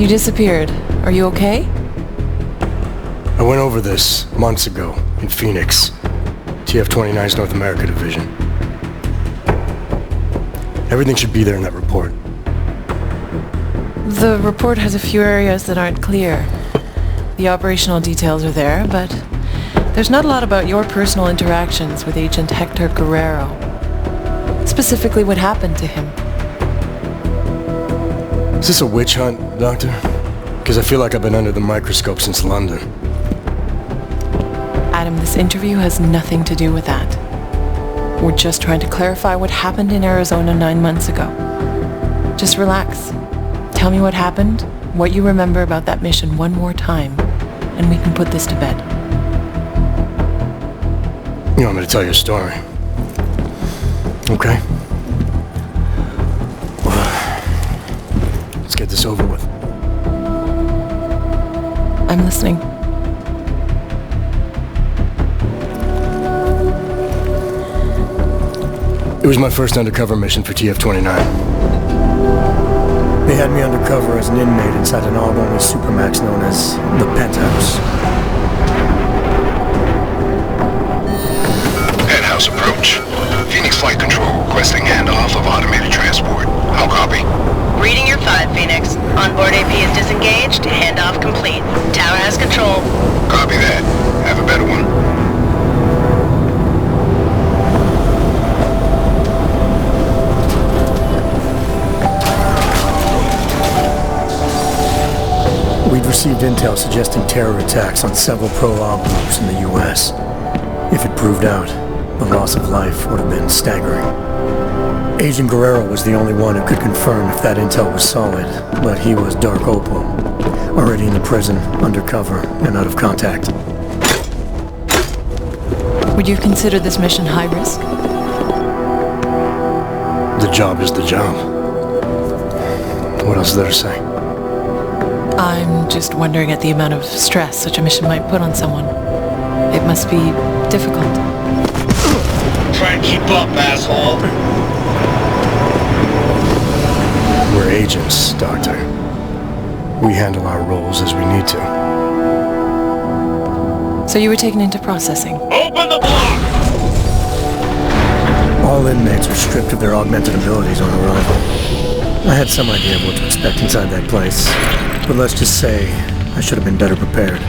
You disappeared. Are you okay? I went over this months ago in Phoenix, TF-29's North America division. Everything should be there in that report. The report has a few areas that aren't clear. The operational details are there, but there's not a lot about your personal interactions with Agent Hector Guerrero. Specifically what happened to him. Is this a witch hunt, Doctor? Because I feel like I've been under the microscope since London. Adam, this interview has nothing to do with that. We're just trying to clarify what happened in Arizona 9 months ago. Just relax. Tell me what happened, what you remember about that mission one more time, and we can put this to bed. You want me to tell you a story? Okay. Let's get this over with. I'm listening. It was my first undercover mission for TF-29. They had me undercover as an inmate inside an AUG-only supermax known as the Penthouse. Penthouse approach. Phoenix Flight Control requesting handoff of automated transport. How copy? Reading your 5, Phoenix. Onboard AP is disengaged. Handoff complete. Tower has control. Copy that. Have a better one. We'd received intel suggesting terror attacks on several pro-AUG groups in the U.S. If it proved out, the loss of life would have been staggering. Agent Guerrero was the only one who could confirm if that intel was solid, but he was Dark Opal, already in the prison, undercover, and out of contact. Would you consider this mission high risk? The job is the job. What else is there to say? I'm just wondering at the amount of stress such a mission might put on someone. It must be difficult. Try and keep up, asshole. We're agents, Doctor. We handle our roles as we need to. So you were taken into processing? Open the block! All inmates are stripped of their augmented abilities on arrival. I had some idea of what to expect inside that place, but let's just say I should have been better prepared.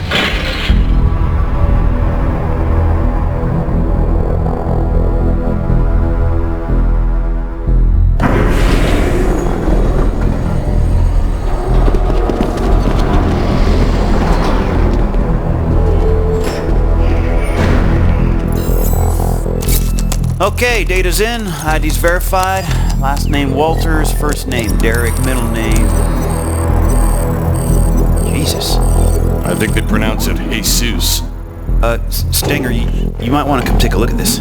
Okay, data's in, ID's verified. Last name Walters, first name Derek, middle name... Jesus. I think they pronounce it Jesus. Stinger, you might want to come take a look at this.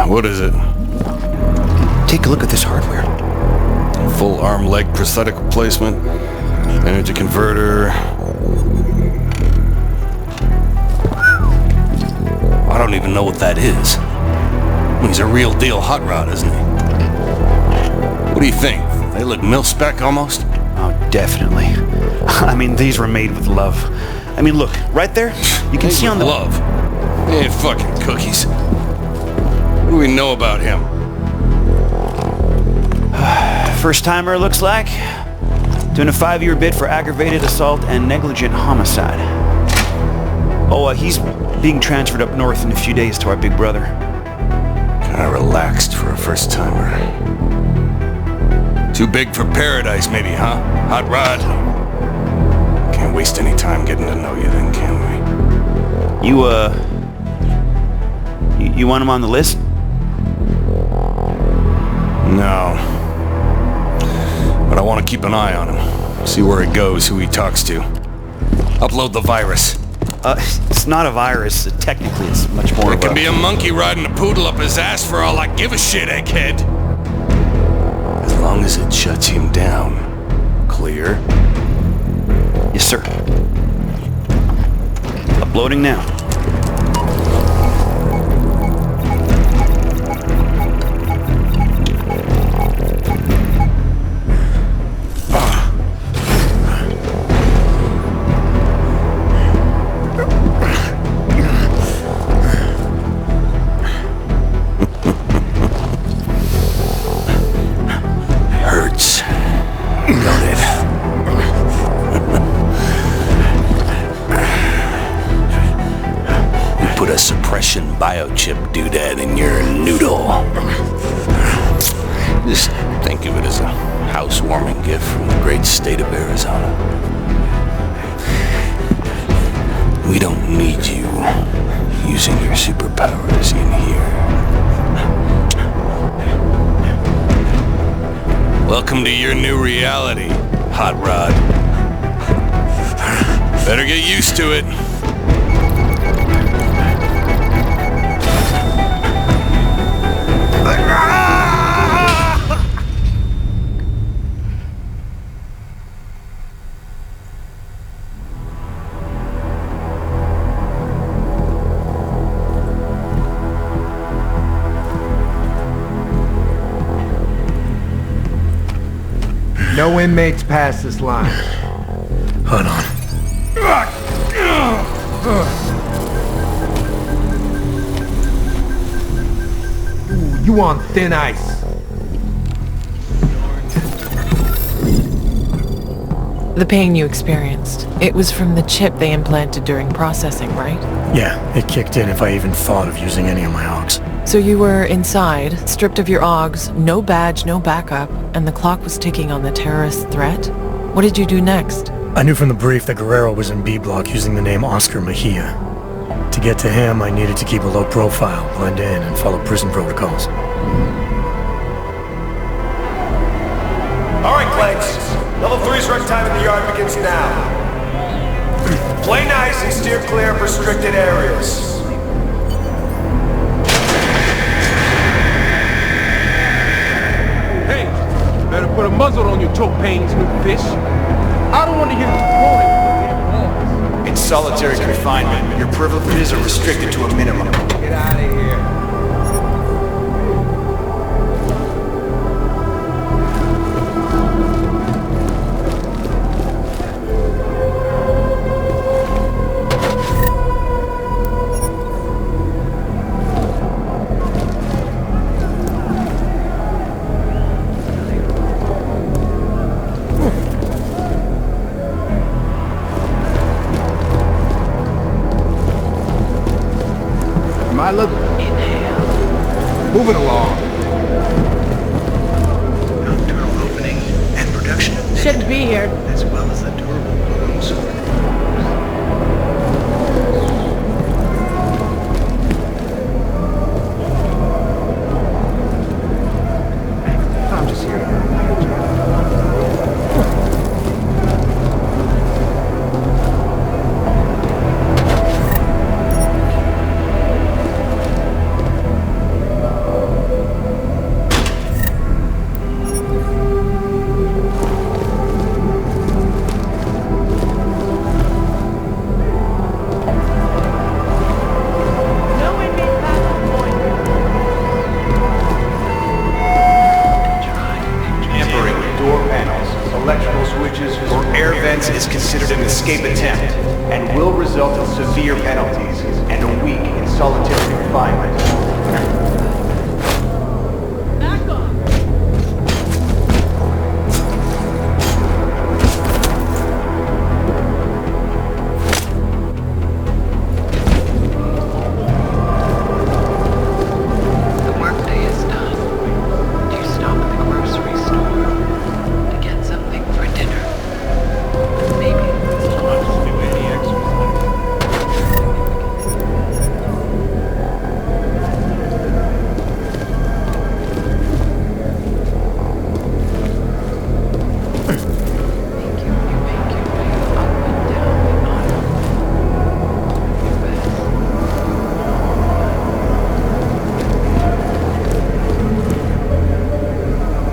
What is it? Take a look at this hardware. Full arm leg prosthetic replacement, energy converter. I don't even know what that is. He's a real deal hot rod, isn't he? What do you think? They look mil-spec almost? Oh, definitely. I mean, these were made with love. I mean, look, right there, you can see on the... Love? They ain't fucking cookies. What do we know about him? First timer, looks like. Doing a 5-year bid for aggravated assault and negligent homicide. Oh, he's being transferred up north in a few days to our big brother. Kinda relaxed for a first timer. Too big for paradise, maybe, huh? Hot rod? Can't waste any time getting to know you then, can we? You want him on the list? No. But I want to keep an eye on him. See where he goes, who he talks to. Upload the virus. It's not a virus. Technically, it's much more It can be a monkey riding a poodle up his ass for all I give a shit, egghead. As long as it shuts him down. Clear? Yes, sir. Uploading now. put a suppression biochip doodad in your noodle. Just think of it as a housewarming gift from the great state of Arizona. We don't need you using your superpowers in here. Welcome to your new reality, Hot Rod. Better get used to it. No inmates pass this line. Hold on. Ooh, you on thin ice. The pain you experienced, it was from the chip they implanted during processing, right? Yeah, it kicked in if I even thought of using any of my augs. So you were inside, stripped of your augs, no badge, no backup, and the clock was ticking on the terrorist threat? What did you do next? I knew from the brief that Guerrero was in B Block using the name Oscar Mejia. To get to him, I needed to keep a low profile, blend in, and follow prison protocols. Alright, Clanks. Level 3's run time in the yard begins now. Play nice and steer clear of restricted areas. Hey, better put a muzzle on your choke pains, new fish. I don't want to hear you groaning with damn horns. In solitary confinement, your privileges are restricted to a minimum. Get out of here. I look. Moving along. Nocturnal opening and production. Shouldn't be here. As well as the durable balloons. I'm just here. Is considered an escape attempt and will result in severe penalties and a week in solitary confinement. Back off! The workday is done. Do you stop at the grocery store to get something for dinner? Maybe.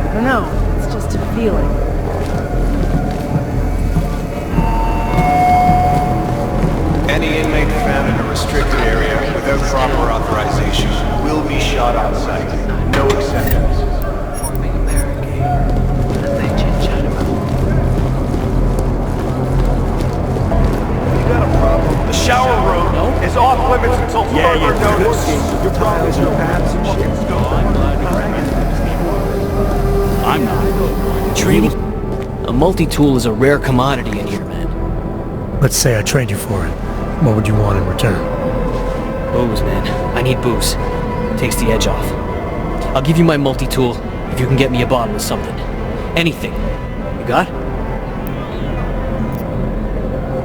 I don't know. It's just a feeling. Any inmate found in a restricted area without proper authorization will be shot on sight. No exceptions. Forming a barricade as they chit-chat about You got a problem? The shower room is off limits until further notice. Your problems are paths and shit. I'm not. Training? A multi-tool is a rare commodity in here, man. Let's say I trained you for it. What would you want in return? Booze, man. I need booze. Takes the edge off. I'll give you my multi-tool if you can get me a bottle of something. Anything. You got?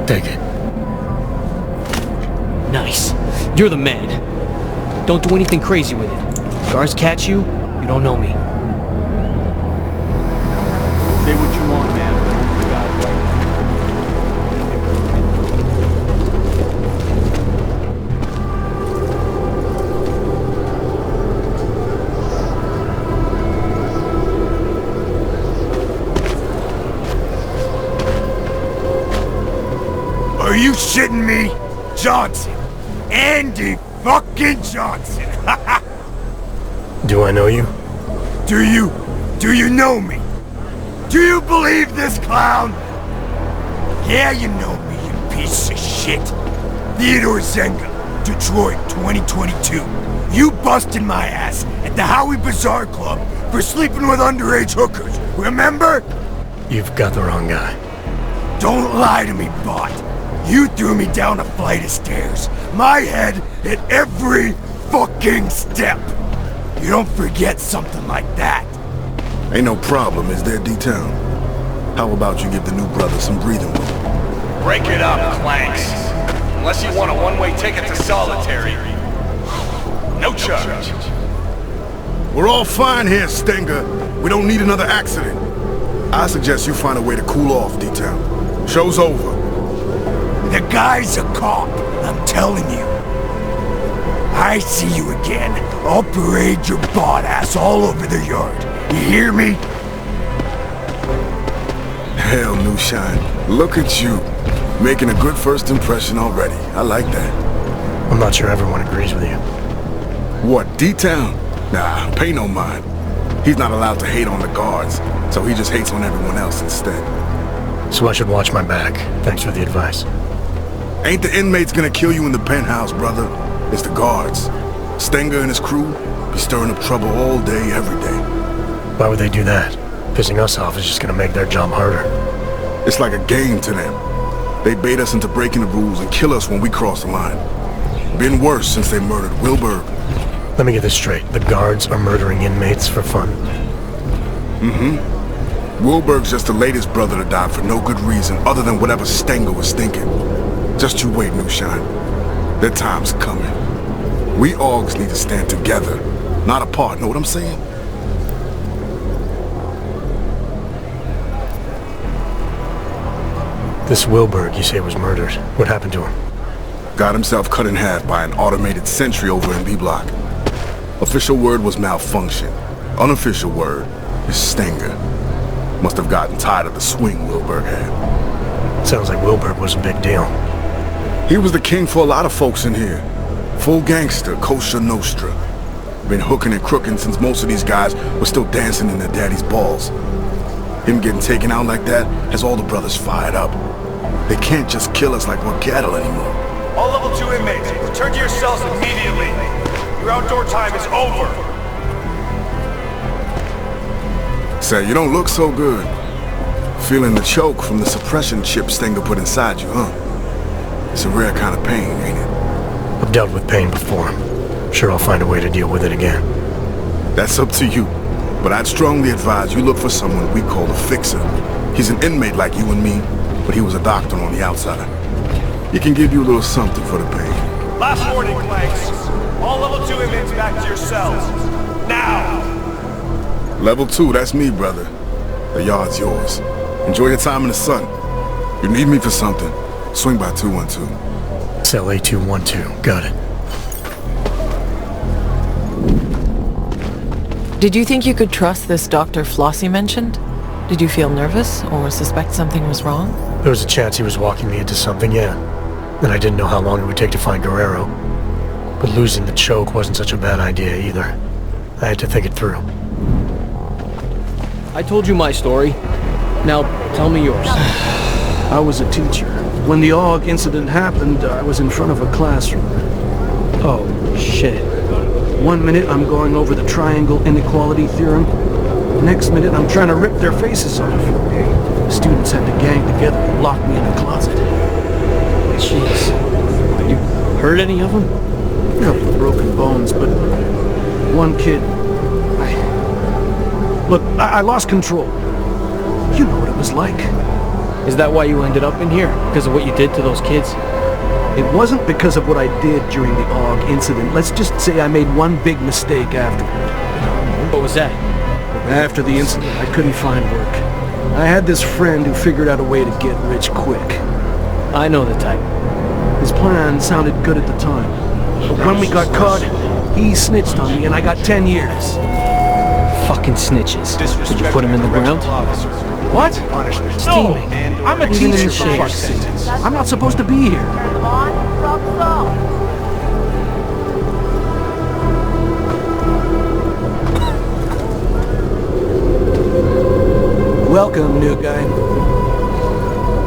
Take it. Nice. You're the man. Don't do anything crazy with it. If guards catch you, you don't know me. Say what you want, man. You got it. Are you shitting me? Johnson. Andy fucking Johnson. Do I know you? Do you know me? Do you believe this clown? Yeah, you know me, you piece of shit. Theodore Zenga, Detroit, 2022. You busted my ass at the Howie Bazaar Club for sleeping with underage hookers, remember? You've got the wrong guy. Don't lie to me, bot. You threw me down a flight of stairs. My head hit every fucking step. You don't forget something like that. Ain't no problem, is there, D-Town? How about you give the new brother some breathing room? Break it up, Clanks. Unless you want a one-way ticket to solitary. No charge. We're all fine here, Stinger. We don't need another accident. I suggest you find a way to cool off, D-Town. Show's over. The guy's a cop, I'm telling you. I see you again. I'll parade your bot ass all over the yard. You hear me? Hell, New Shine. Look at you. Making a good first impression already. I like that. I'm not sure everyone agrees with you. What, D-Town? Nah, pay no mind. He's not allowed to hate on the guards, so he just hates on everyone else instead. So I should watch my back. Thanks for the advice. Ain't the inmates gonna kill you in the penthouse, brother. It's the guards. Stenger and his crew be stirring up trouble all day, every day. Why would they do that? Pissing us off is just gonna make their job harder. It's like a game to them. They bait us into breaking the rules and kill us when we cross the line. Been worse since they murdered Wilbur. Let me get this straight. The guards are murdering inmates for fun. Mm-hmm. Wilbur's just the latest brother to die for no good reason other than whatever Stenger was thinking. Just you wait, New Shine. Their time's coming. We Augs need to stand together, not apart, know what I'm saying? This Wilbur, you say, was murdered. What happened to him? Got himself cut in half by an automated sentry over in B-Block. Official word was malfunction. Unofficial word is Stenger. Must have gotten tired of the swing Wilbur had. Sounds like Wilbur was a big deal. He was the king for a lot of folks in here. Full gangster, Kosher Nostra. Been hooking and crooking since most of these guys were still dancing in their daddy's balls. Him getting taken out like that has all the brothers fired up. They can't just kill us like we're cattle anymore. All level 2 inmates, return to your cells immediately. Your outdoor time is over. Say, you don't look so good. Feeling the choke from the suppression chip Stenger put inside you, huh? It's a rare kind of pain, ain't it? I've dealt with pain before. Sure, I'll find a way to deal with it again. That's up to you. But I'd strongly advise you look for someone we call a fixer. He's an inmate like you and me, but he was a doctor on the outside. He can give you a little something for the pain. Last warning, Clanks. All level 2 inmates back to your cells. Now! Level 2, that's me, brother. The yard's yours. Enjoy your time in the sun. You need me for something, swing by 212. Cell A212, got it. Did you think you could trust this Dr. Flossie mentioned? Did you feel nervous or suspect something was wrong? There was a chance he was walking me into something, yeah. And I didn't know how long it would take to find Guerrero. But losing the choke wasn't such a bad idea either. I had to think it through. I told you my story. Now, tell me yours. I was a teacher. When the AUG incident happened, I was in front of a classroom. Oh, shit. 1 minute I'm going over the triangle inequality theorem. Next minute I'm trying to rip their faces off. The students had to gang together and lock me in a closet. Jeez. You hurt any of them? A couple of broken bones, but one kid... Look, I lost control. You know what it was like. Is that why you ended up in here? Because of what you did to those kids? It wasn't because of what I did during the AUG incident. Let's just say I made one big mistake afterward. What was that? After the incident, I couldn't find work. I had this friend who figured out a way to get rich quick. I know the type. His plan sounded good at the time. But when we got caught, he snitched on me and I got 10 years. Fucking snitches. Did you put him in the ground? What? Steaming. I'm a teacher, for fuck's sake. I'm not supposed to be here. Welcome, new guy.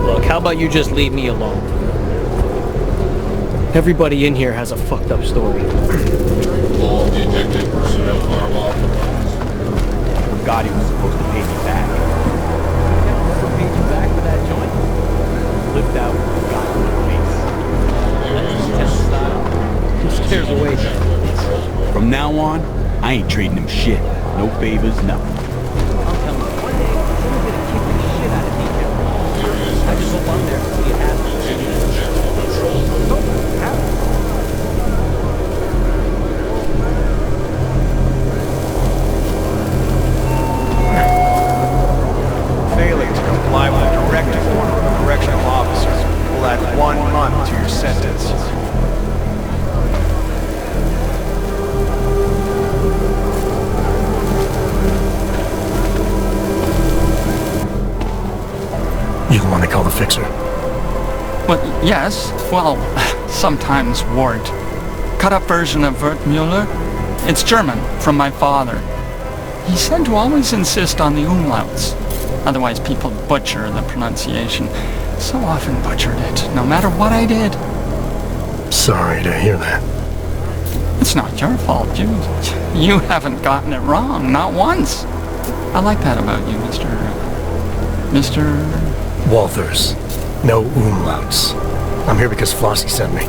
Look, how about you just leave me alone? Everybody in here has a fucked up story. All detected personnel arm off. God, he was supposed to pay me back. Who paid you back for that joint? Flipped out with the gun in my face. Who scares away? From now on, I ain't trading him shit. No favors, nothing. I just hope I'm there to see it happen. Failing to comply with a directive order of a correctional officer will add 1 month to your sentence. You the one they call the Fixer? Well, yes. Well, sometimes Wart. Cut-up version of Wertmüller. It's German, from my father. He said to always insist on the umlauts. Otherwise people butcher the pronunciation. So often butchered it, no matter what I did. Sorry to hear that. It's not your fault. You haven't gotten it wrong, not once. I like that about you, Mr. Walters. No umlauts. I'm here because Flossie sent me.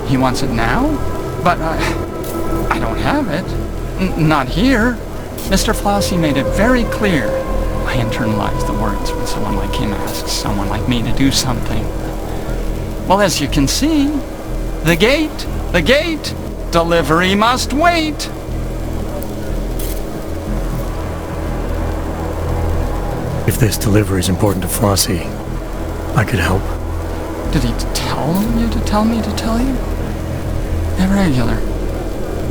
He wants it now? But I don't have it. Not here. Mr. Flossie made it very clear. I internalize the words when someone like him asks someone like me to do something. Well, as you can see, the gate, delivery must wait. If this delivery is important to Flossie, I could help. Did he tell you to tell me to tell you? Irregular.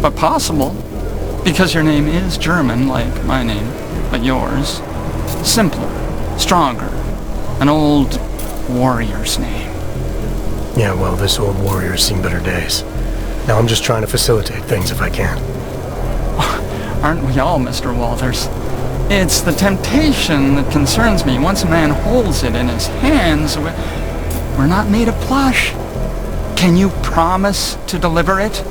But possible. Because your name is German, like my name, but yours. Simpler. Stronger. An old warrior's name. Yeah, well, this old warrior's seen better days. Now I'm just trying to facilitate things if I can. Aren't we all, Mr. Walters? It's the temptation that concerns me. Once a man holds it in his hands, we're not made of plush. Can you promise to deliver it?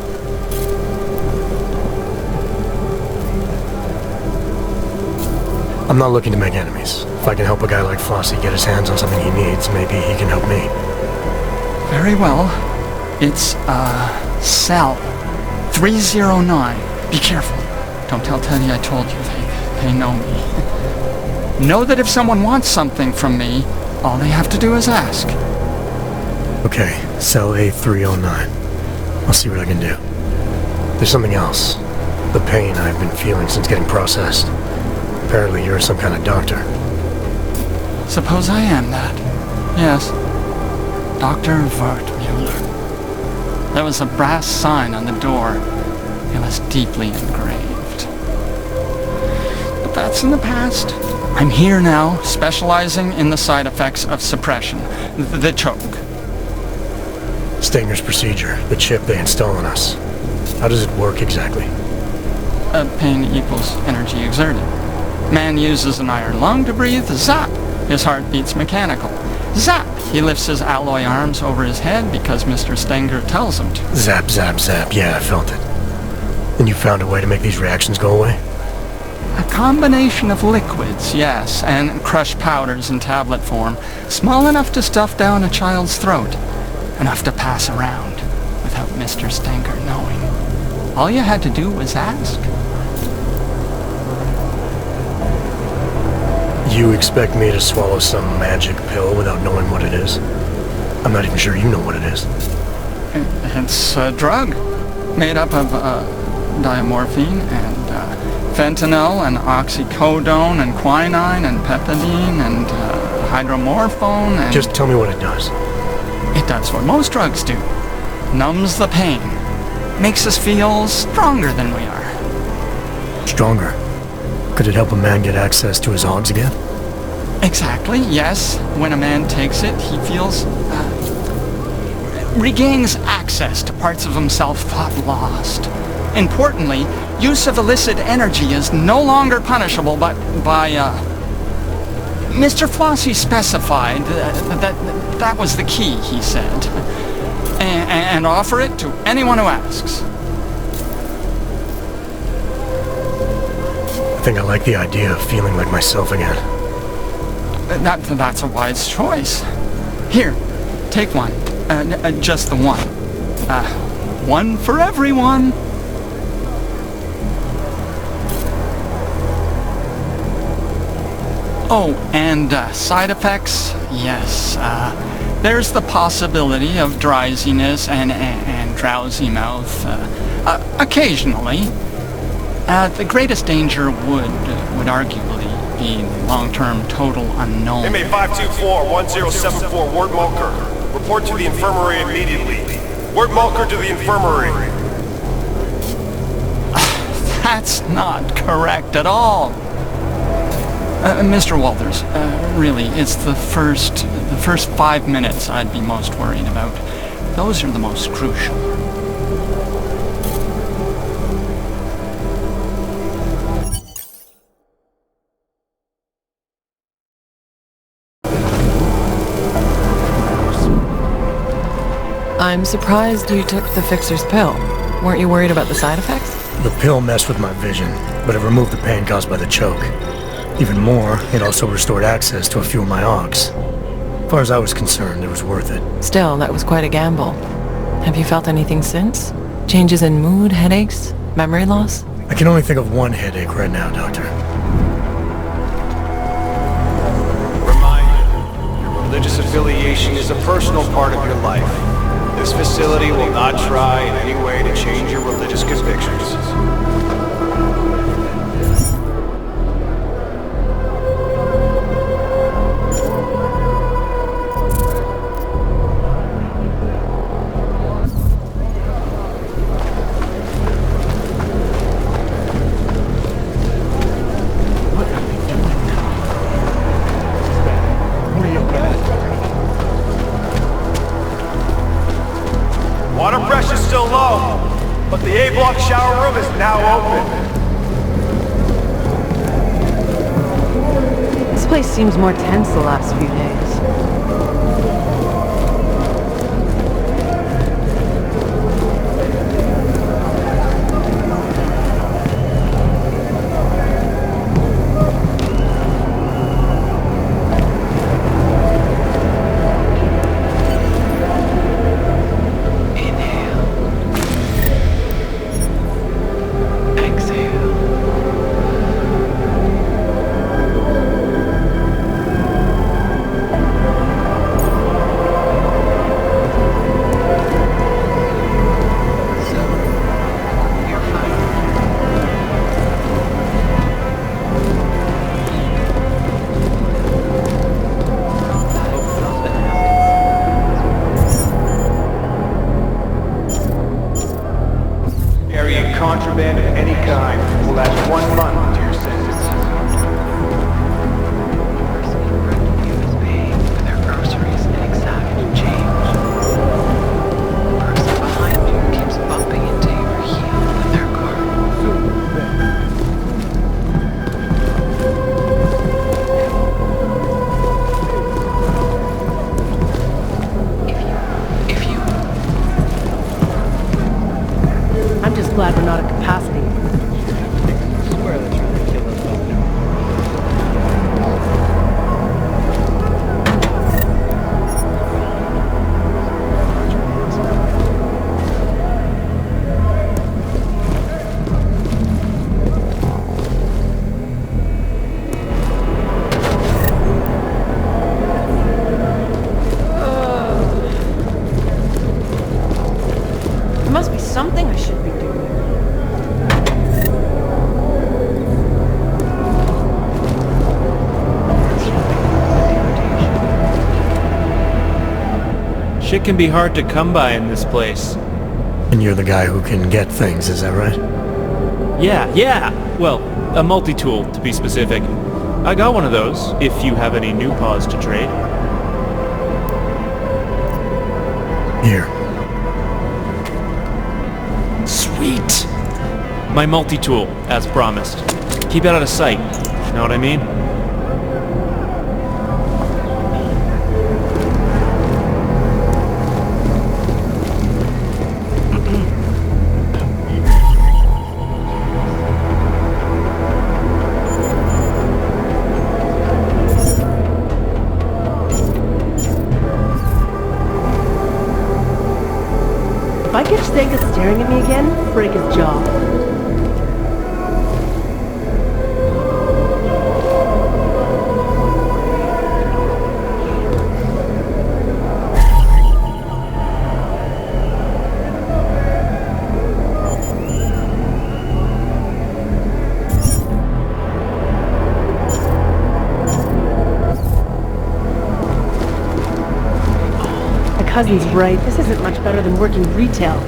I'm not looking to make enemies. If I can help a guy like Flossie get his hands on something he needs, maybe he can help me. Very well. It's, cell 309. Be careful. Don't tell Teddy I told you. They know me. Know that if someone wants something from me, all they have to do is ask. Okay, cell A309. I'll see what I can do. There's something else. The pain I've been feeling since getting processed. Apparently you're some kind of doctor. Suppose I am that. Yes. Dr. Wertmüller. There was a brass sign on the door. It was deeply engraved. But that's in the past. I'm here now, specializing in the side effects of suppression. The choke. Stanger's procedure, the chip they install on us. How does it work exactly? Pain equals energy exerted. Man uses an iron lung to breathe. Zap! His heart beats mechanical. Zap! He lifts his alloy arms over his head because Mr. Stenger tells him to. Zap, zap, zap. Yeah, I felt it. And you found a way to make these reactions go away? A combination of liquids, yes, and crushed powders in tablet form, small enough to stuff down a child's throat, enough to pass around, with without Mr. Stenker knowing. All you had to do was ask. You expect me to swallow some magic pill without knowing what it is? I'm not even sure you know what it is. It's a drug made up of diamorphine and fentanyl and oxycodone and quinine and pethidine and hydromorphone and... Just tell me what it does. It does what most drugs do. Numbs the pain. Makes us feel stronger than we are. Stronger? Could it help a man get access to his hogs again? Exactly, yes. When a man takes it, he feels... regains access to parts of himself thought lost. Importantly, use of illicit energy is no longer punishable by Mr. Flossie specified that was the key, he said. And offer it to anyone who asks. I think I like the idea of feeling like myself again. That's a wise choice. Here, take one. Just the one. One for everyone. Oh, and side effects? Yes. There's the possibility of drowsiness and drowsy mouth. Occasionally. The greatest danger would arguably be long-term total unknown. MA 524-1074, Ward Mulker. Report to the infirmary immediately. Ward Mulker to the infirmary. That's not correct at all. Mr. Walters, really, it's the first 5 minutes I'd be most worried about. Those are the most crucial. I'm surprised you took the fixer's pill. Weren't you worried about the side effects? The pill messed with my vision, but it removed the pain caused by the choke. Even more, it also restored access to a few of my hogs. As far as I was concerned, it was worth it. Still, that was quite a gamble. Have you felt anything since? Changes in mood, headaches, memory loss? I can only think of one headache right now, Doctor. Reminder, your religious affiliation is a personal part of your life. This facility will not try in any way to change your religious convictions. Water pressure's still low, but the A-block shower room is now open. This place seems more tense the last few days. Contraband of any kind will add 1 month to your sentence. I'm just glad we're not at capacity. Swear they're trying to kill us. something I should be doing. Shit can be hard to come by in this place. And you're the guy who can get things, is that right? Yeah. Well, a multi-tool, to be specific. I got one of those, if you have any new paws to trade. Here. Sweet! My multi-tool, as promised. Keep it out of sight, know what I mean? If I catch Sega staring at me again, break his jaw. My cousin's right. This isn't much better than working retail.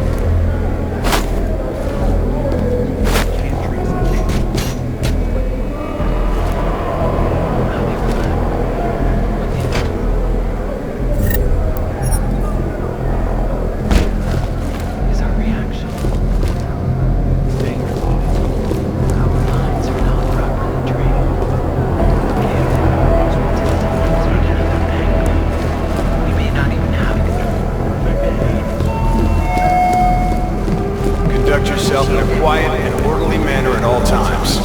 yourself in a quiet and orderly manner at all times.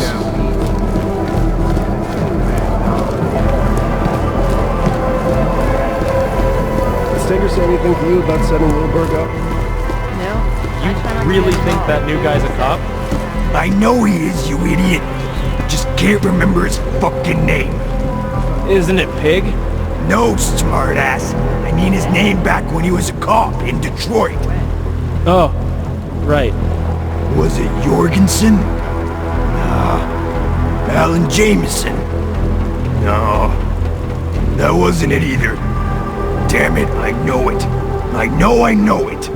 Did Steger say anything to you about setting Wilberg up? You really think that new guy's a cop? I know he is, you idiot. Just can't remember his fucking name. Isn't it Pig? No, smartass. I mean his name back when he was a cop in Detroit. Oh, right. Was it Jorgensen? Nah. Alan Jameson? No. That wasn't it either. Damn it, I know it. I know it.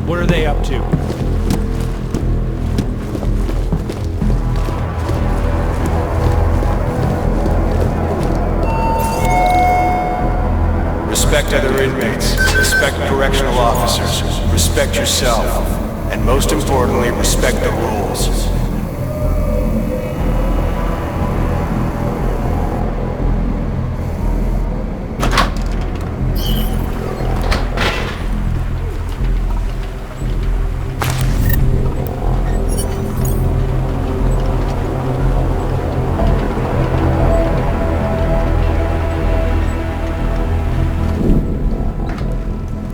What are they up to? Respect other inmates, respect correctional officers, respect yourself, and most importantly, respect the rules.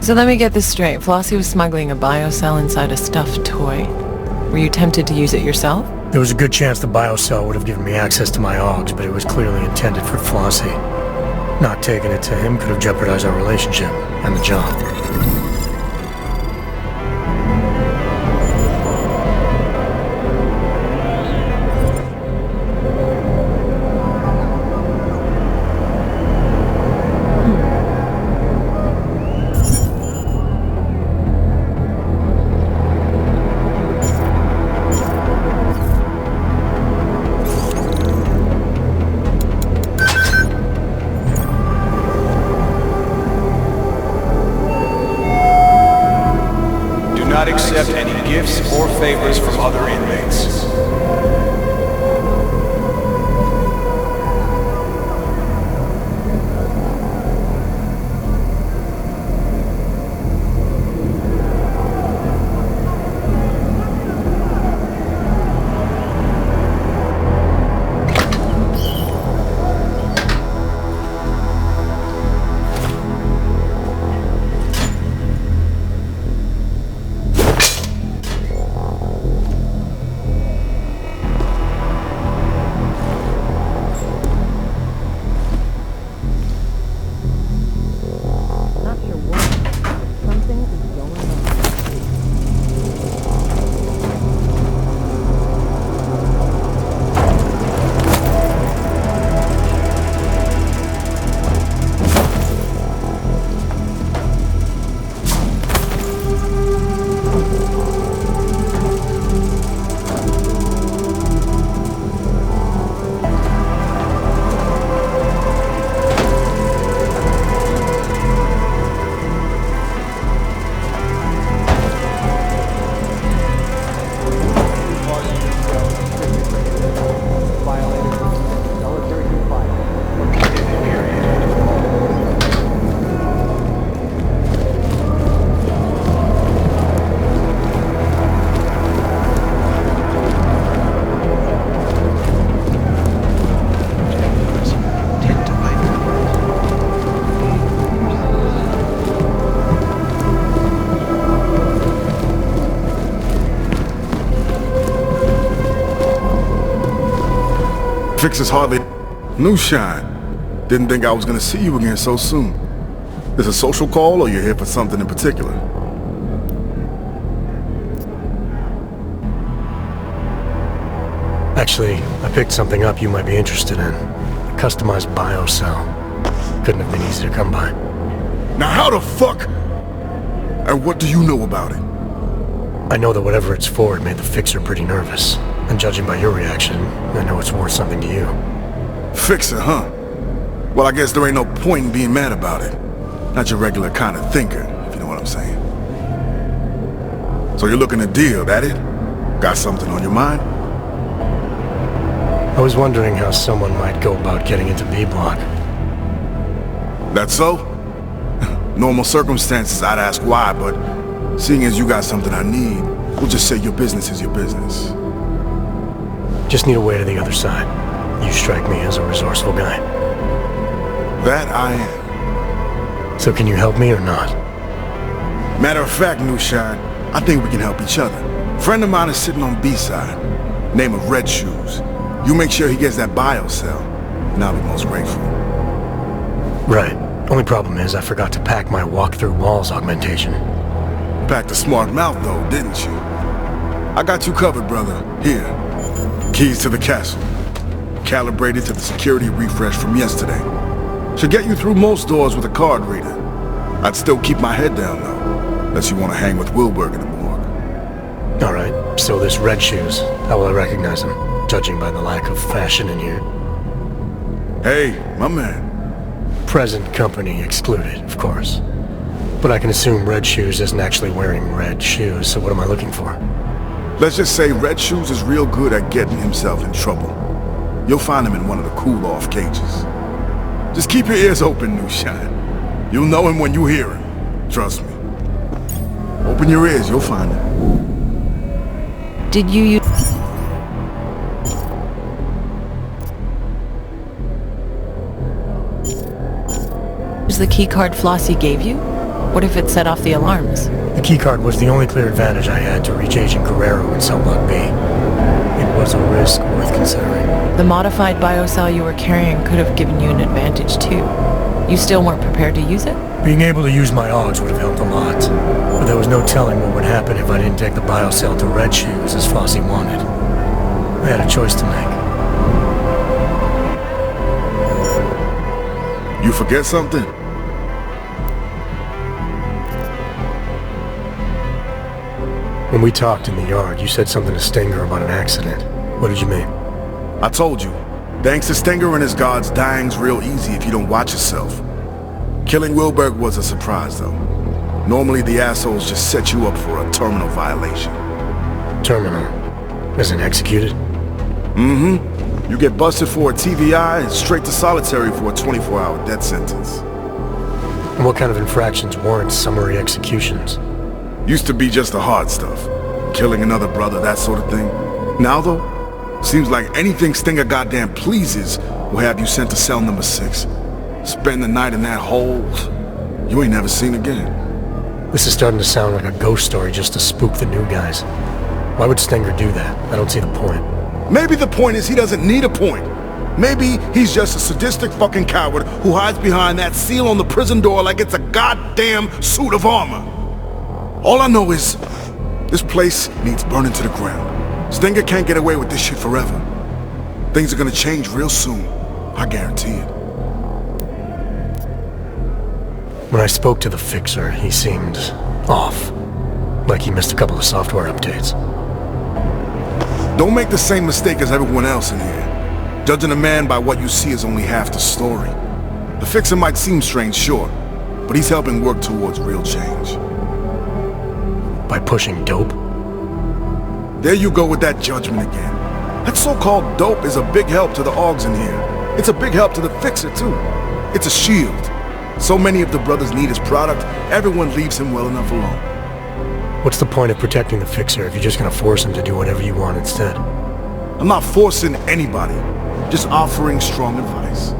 So let me get this straight. Flossie was smuggling a biocell inside a stuffed toy. Were you tempted to use it yourself? There was a good chance the biocell would have given me access to my augs, but it was clearly intended for Flossie. Not taking it to him could have jeopardized our relationship and the job. Not accept any gifts or favors from other inmates. Fixer's hardly... New shine. Didn't think I was gonna see you again so soon. Is it a social call or you're here for something in particular? Actually, I picked something up you might be interested in. A customized biocell. Couldn't have been easy to come by. Now how the fuck? And what do you know about it? I know that whatever it's for, it made the Fixer pretty nervous. And judging by your reaction, I know it's worth something to you. Fixer, huh? Well, I guess there ain't no point in being mad about it. Not your regular kind of thinker, if you know what I'm saying. So you're looking to deal, that it? Got something on your mind? I was wondering how someone might go about getting into B-Block. That so? Normal circumstances, I'd ask why, but seeing as you got something I need, we'll just say your business is your business. Just need a way to the other side. You strike me as a resourceful guy. That I am. So can you help me or not? Matter of fact, New Shine, I think we can help each other. Friend of mine is sitting on B-side. Name of Red Shoes. You make sure he gets that biocell, and I'll be most grateful. Right. Only problem is I forgot to pack my walk-through walls augmentation. Packed a smart mouth though, didn't you? I got you covered, brother. Here. Keys to the castle. Calibrated to the security refresh from yesterday. Should get you through most doors with a card reader. I'd still keep my head down though, unless you want to hang with Wilberg in the morgue. Alright, so this Red Shoes, how will I recognize him? Judging by the lack of fashion in here. Hey, my man. Present company excluded, of course. But I can assume Red Shoes isn't actually wearing red shoes, so what am I looking for? Let's just say Red Shoes is real good at getting himself in trouble. You'll find him in one of the cool-off cages. Just keep your ears open, New Shine. You'll know him when you hear him. Trust me. Open your ears, you'll find him. Did you use... the keycard Flossie gave you? What if it set off the alarms? The keycard was the only clear advantage I had to reach Agent Guerrero in Cell Block B. It was a risk worth considering. The modified biocell you were carrying could have given you an advantage too. You still weren't prepared to use it? Being able to use my augs would have helped a lot. But there was no telling what would happen if I didn't take the biocell to Red Shoes as Flossie wanted. I had a choice to make. You forget something? When we talked in the yard, you said something to Stinger about an accident. What did you mean? I told you. Thanks to Stinger and his guards, dying's real easy if you don't watch yourself. Killing Wilberg was a surprise, though. Normally, the assholes just set you up for a terminal violation. Terminal? As in executed? Mm-hmm. You get busted for a TVI and straight to solitary for a 24-hour death sentence. And what kind of infractions warrant summary executions? Used to be just the hard stuff. Killing another brother, that sort of thing. Now, though, seems like anything Stinger goddamn pleases will have you sent to cell number 6. Spend the night in that hole you ain't never seen again. This is starting to sound like a ghost story just to spook the new guys. Why would Stinger do that? I don't see the point. Maybe the point is he doesn't need a point. Maybe he's just a sadistic fucking coward who hides behind that seal on the prison door like it's a goddamn suit of armor. All I know is, this place needs burning to the ground. Stinger can't get away with this shit forever. Things are gonna change real soon. I guarantee it. When I spoke to the Fixer, he seemed off. Like he missed a couple of software updates. Don't make the same mistake as everyone else in here. Judging a man by what you see is only half the story. The Fixer might seem strange, sure, but he's helping work towards real change. By pushing dope? There you go with that judgment again. That so-called dope is a big help to the augs in here. It's a big help to the Fixer, too. It's a shield. So many of the brothers need his product, everyone leaves him well enough alone. What's the point of protecting the Fixer if you're just gonna force him to do whatever you want instead? I'm not forcing anybody, just offering strong advice.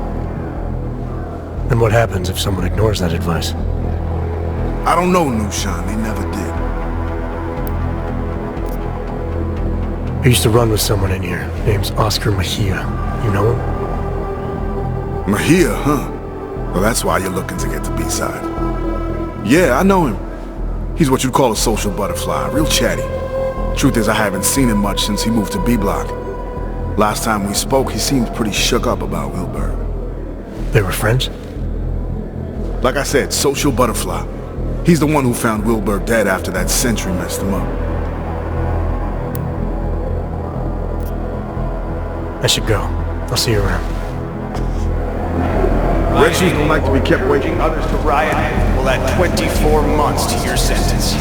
And what happens if someone ignores that advice? I don't know, New Shine, they never did. I used to run with someone in here, name's Oscar Mejia. You know him? Mahia, huh? Well, that's why you're looking to get to B-side. Yeah, I know him. He's what you'd call a social butterfly, real chatty. Truth is, I haven't seen him much since he moved to B-Block. Last time we spoke, he seemed pretty shook up about Wilbur. They were friends? Like I said, social butterfly. He's the one who found Wilbur dead after that sentry messed him up. I should go. I'll see you around. Reggie's don't like to be kept waiting. Others to riot will add 24 months to your sentence.